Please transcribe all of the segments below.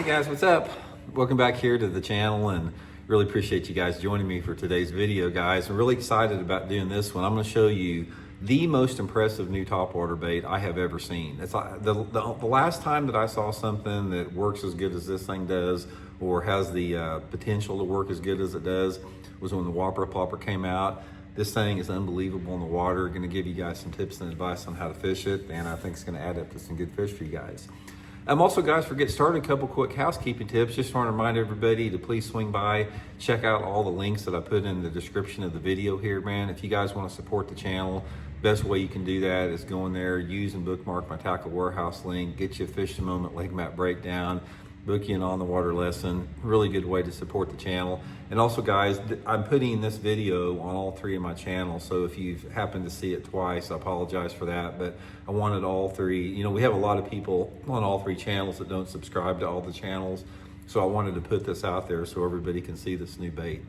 Hey guys, what's up? Welcome back here to the channel, and really appreciate you guys joining me for today's video, guys. I'm really excited about doing this one. I'm going to show you the most impressive new topwater bait I have ever seen. It's like the last time that I saw something that works as good as this thing does, or has the potential to work as good as it does, was when the Whopper Plopper came out. This thing is unbelievable in the water. Going to give you guys some tips and advice on how to fish it, and I think it's going to add up to some good fish for you guys. Also, guys, for getting started, a couple quick housekeeping tips. Just want to remind everybody to please swing by, check out all the links that I put in the description of the video here, man. If you guys want to support the channel, best way you can do that is go in there, use and bookmark my Tackle Warehouse link, get you a Fish the Moment leg map breakdown, book you an on the water lesson. Really good way to support the channel. And also, guys, I'm putting this video on all three of my channels, so if you've happened to see it twice, I apologize for that, but I wanted all three. You know, we have a lot of people on all three channels that don't subscribe to all the channels, so I wanted to put this out there so everybody can see this new bait.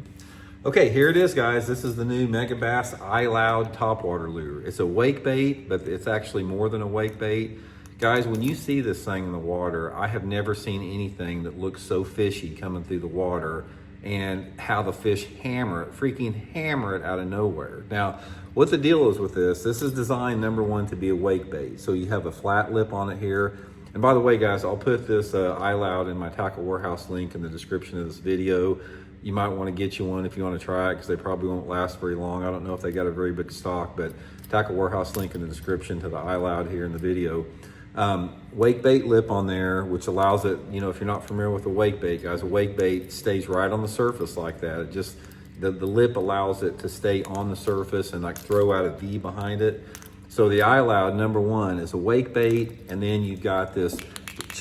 Okay, here it is, guys. This is the new Megabass I topwater lure. It's a wake bait, but it's actually more than a wake bait. Guys, when you see this thing in the water, I have never seen anything that looks so fishy coming through the water, and how the fish freaking hammer it out of nowhere. Now, what the deal is with this is designed, number one, to be a wake bait. So you have a flat lip on it here. And by the way, guys, I'll put this iLoud in my Tackle Warehouse link in the description of this video. You might want to get you one if you want to try it, because they probably won't last very long. I don't know if they got a very big stock, but Tackle Warehouse link in the description to the iLoud here in the video. Wake bait lip on there, which allows it, you know, if you're not familiar with a wake bait, guys, a wake bait stays right on the surface like that. It just, the lip allows it to stay on the surface and like throw out a V behind it. So the iLoud, number one, is a wake bait, and then you've got this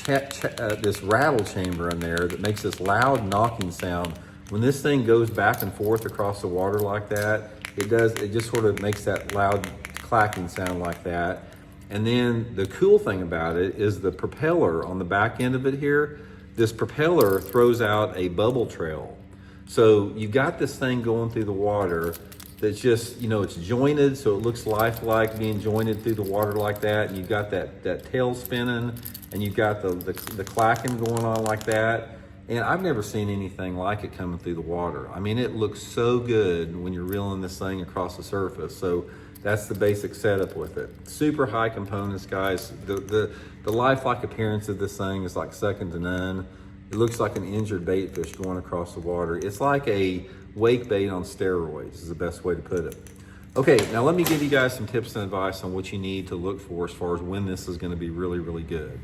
this rattle chamber in there that makes this loud knocking sound. When this thing goes back and forth across the water like that, it just sort of makes that loud clacking sound like that. And then the cool thing about it is the propeller on the back end of it here. This propeller throws out a bubble trail. So you've got this thing going through the water that's just, you know, it's jointed, so it looks lifelike being jointed through the water like that. And you've got that tail spinning, and you've got the clacking going on like that. And I've never seen anything like it coming through the water. I mean, it looks so good when you're reeling this thing across the surface. So that's the basic setup with it. Super high components, guys. The lifelike appearance of this thing is like second to none. It looks like an injured bait fish going across the water. It's like a wake bait on steroids is the best way to put it. Okay, now let me give you guys some tips and advice on what you need to look for as far as when this is gonna be really, really good.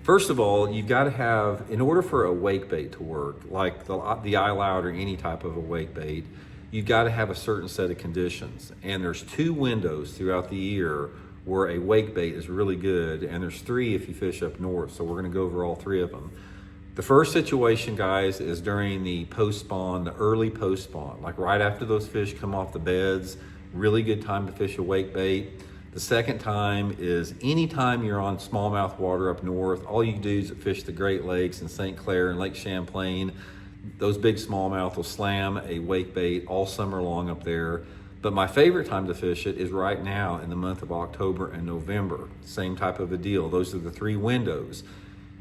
First of all, you've got to have, in order for a wake bait to work, like the iLoud or any type of a wake bait, you've got to have a certain set of conditions. And there's 2 windows throughout the year where a wake bait is really good, and there's 3 if you fish up north. So we're going to go over all 3 of them. The first situation, guys, is during the post-spawn, the early post-spawn, like right after those fish come off the beds. Really good time to fish a wake bait. The second time is anytime you're on smallmouth water up north. All you do is fish the Great Lakes and St. Clair and Lake Champlain. Those big smallmouth will slam a wake bait all summer long up there. But my favorite time to fish it is right now in the month of October and November. Same type of a deal. Those are the 3 windows.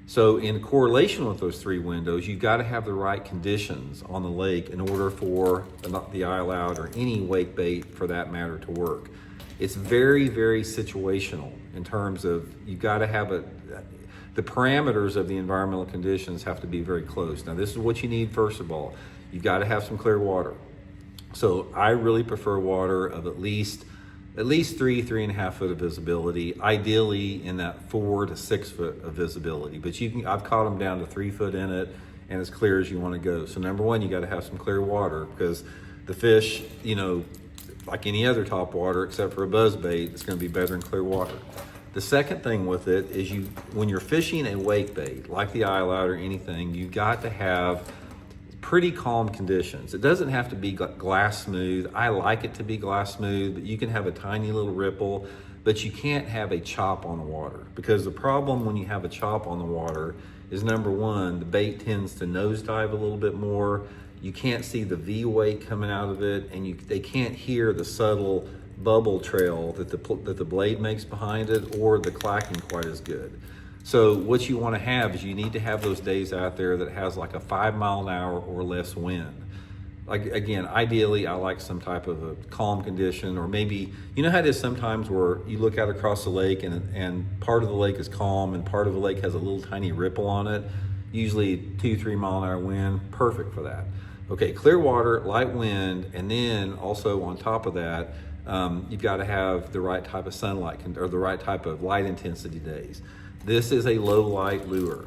So in correlation with those 3 windows, you've got to have the right conditions on the lake in order for the iLoud or any wake bait for that matter to work. It's very, very situational in terms of you've got to have the parameters of the environmental conditions have to be very close. Now, this is what you need. First of all, you've got to have some clear water. So I really prefer water of at least 3.5 foot of visibility, ideally in that 4 to 6 foot of visibility. But I've caught them down to 3 foot in it, and as clear as you want to go. So number one, you got to have some clear water, because the fish, you know, like any other top water except for a buzz bait, it's going to be better in clear water. The second thing with it is when you're fishing a wake bait, like the iLoud or anything, you got to have pretty calm conditions. It doesn't have to be glass smooth. I like it to be glass smooth, but you can have a tiny little ripple, but you can't have a chop on the water, because the problem when you have a chop on the water is, number one, the bait tends to nosedive a little bit more. You can't see the V weight coming out of it, and they can't hear the subtle bubble trail that the blade makes behind it, or the clacking quite as good. So what you want to have is you need to have those days out there that has like a 5 mile an hour or less wind. Like, again, ideally I like some type of a calm condition, or maybe, you know how it is sometimes where you look out across the lake and part of the lake is calm and part of the lake has a little tiny ripple on it, usually 2-3 mile an hour wind, perfect for that. Okay, clear water, light wind, and then also on top of that, you've got to have the right type of sunlight or the right type of light intensity days. This is a low light lure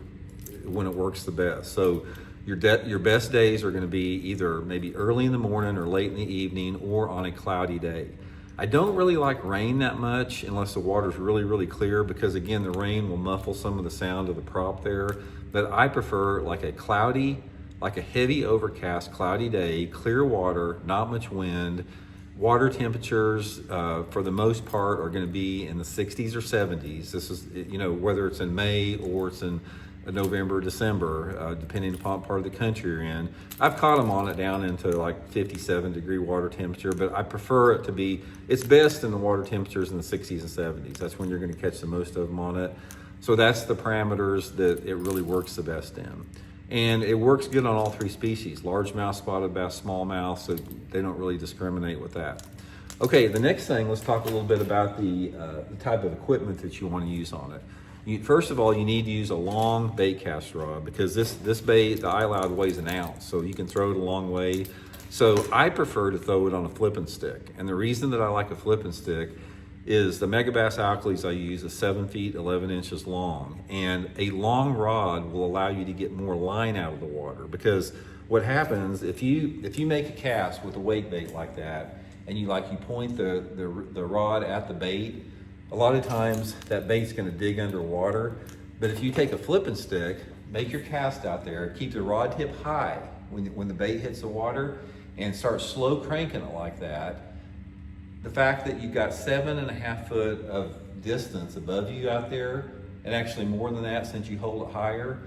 when it works the best. So your best days are going to be either maybe early in the morning or late in the evening or on a cloudy day. I don't really like rain that much unless the water's really, really clear, because again, the rain will muffle some of the sound of the prop there. But I prefer like a cloudy, like a heavy overcast cloudy day, clear water, not much wind. Water temperatures, for the most part, are going to be in the 60s or 70s. This is, you know, whether it's in May or it's in November, December, depending upon part of the country you're in. I've caught them on it down into like 57-degree water temperature, but I prefer it to be, it's best in the water temperatures in the 60s and 70s. That's when you're going to catch the most of them on it. So that's the parameters that it really works the best in. And it works good on all three species, largemouth, spotted bass, smallmouth, so they don't really discriminate with that. Okay, the next thing, let's talk a little bit about the type of equipment that you want to use on it. First of all, you need to use a long bait cast rod, because this bait, the iLoud, weighs an ounce, so you can throw it a long way. So I prefer to throw it on a flipping stick. And the reason that I like a flipping stick is the Megabass I use is 7 feet, 11 inches long. And a long rod will allow you to get more line out of the water, because what happens if you make a cast with a wake bait like that, and you point the rod at the bait, a lot of times that bait's gonna dig underwater. But if you take a flipping stick, make your cast out there, keep the rod tip high when the bait hits the water, and start slow cranking it like that, the fact that you've got 7.5 foot of distance above you out there, and actually more than that since you hold it higher,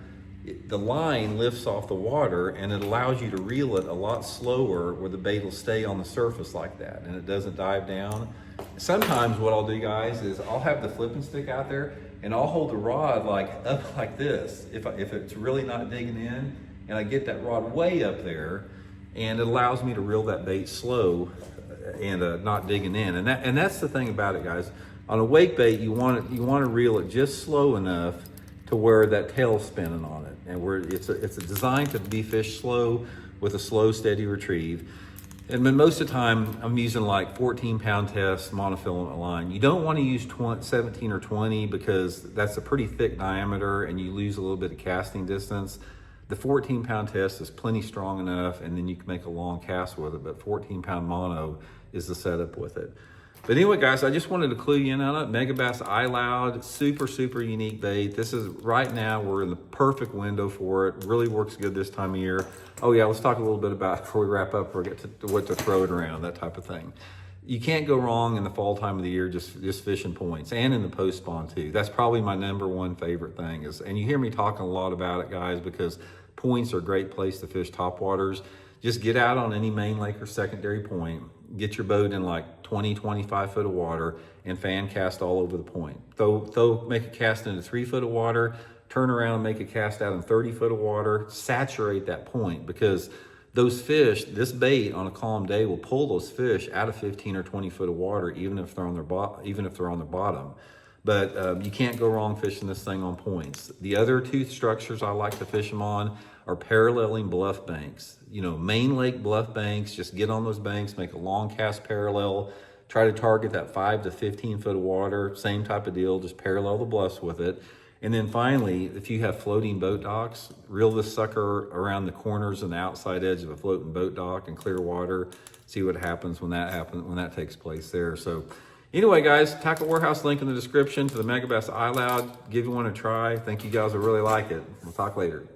the line lifts off the water and it allows you to reel it a lot slower, where the bait will stay on the surface like that and it doesn't dive down. Sometimes what I'll do, guys, is I'll have the flipping stick out there and I'll hold the rod like up like this if it's really not digging in, and I get that rod way up there, and it allows me to reel that bait slow and not digging in. And that's the thing about it, guys. On a wake bait, you want to reel it just slow enough to where that tail's spinning on it, and where it's designed to be fished slow with a slow, steady retrieve. And most of the time, I'm using like 14-pound test monofilament line. You don't want to use 17 or 20, because that's a pretty thick diameter and you lose a little bit of casting distance. The 14-pound test is plenty strong enough, and then you can make a long cast with it, but 14-pound mono is the setup with it. But anyway, guys, I just wanted to clue you in on it. Megabass iLoud, super, super unique bait. This is, right now, we're in the perfect window for it. Really works good this time of year. Oh yeah, let's talk a little bit about, before we wrap up, or get to what to throw it around, that type of thing. You can't go wrong in the fall time of the year just fishing points, and in the post spawn too. That's probably my #1 favorite thing and you hear me talking a lot about it, guys, because points are a great place to fish topwaters. Just get out on any main lake or secondary point, get your boat in like 20, 25 foot of water, and fan cast all over the point. Make a cast into 3 foot of water, turn around and make a cast out in 30 foot of water, saturate that point, because those fish, this bait on a calm day will pull those fish out of 15 or 20 foot of water, even if they're on their bottom. But you can't go wrong fishing this thing on points. The other two structures I like to fish them on are paralleling bluff banks. You know, main lake bluff banks, just get on those banks, make a long cast parallel, try to target that 5 to 15 foot of water, same type of deal, just parallel the bluffs with it. And then finally, if you have floating boat docks, reel this sucker around the corners and the outside edge of a floating boat dock in clear water. See what happens when that takes place there. So anyway, guys, Tackle Warehouse link in the description to the Megabass iLoud. Give one a try. I think you guys will really like it. We'll talk later.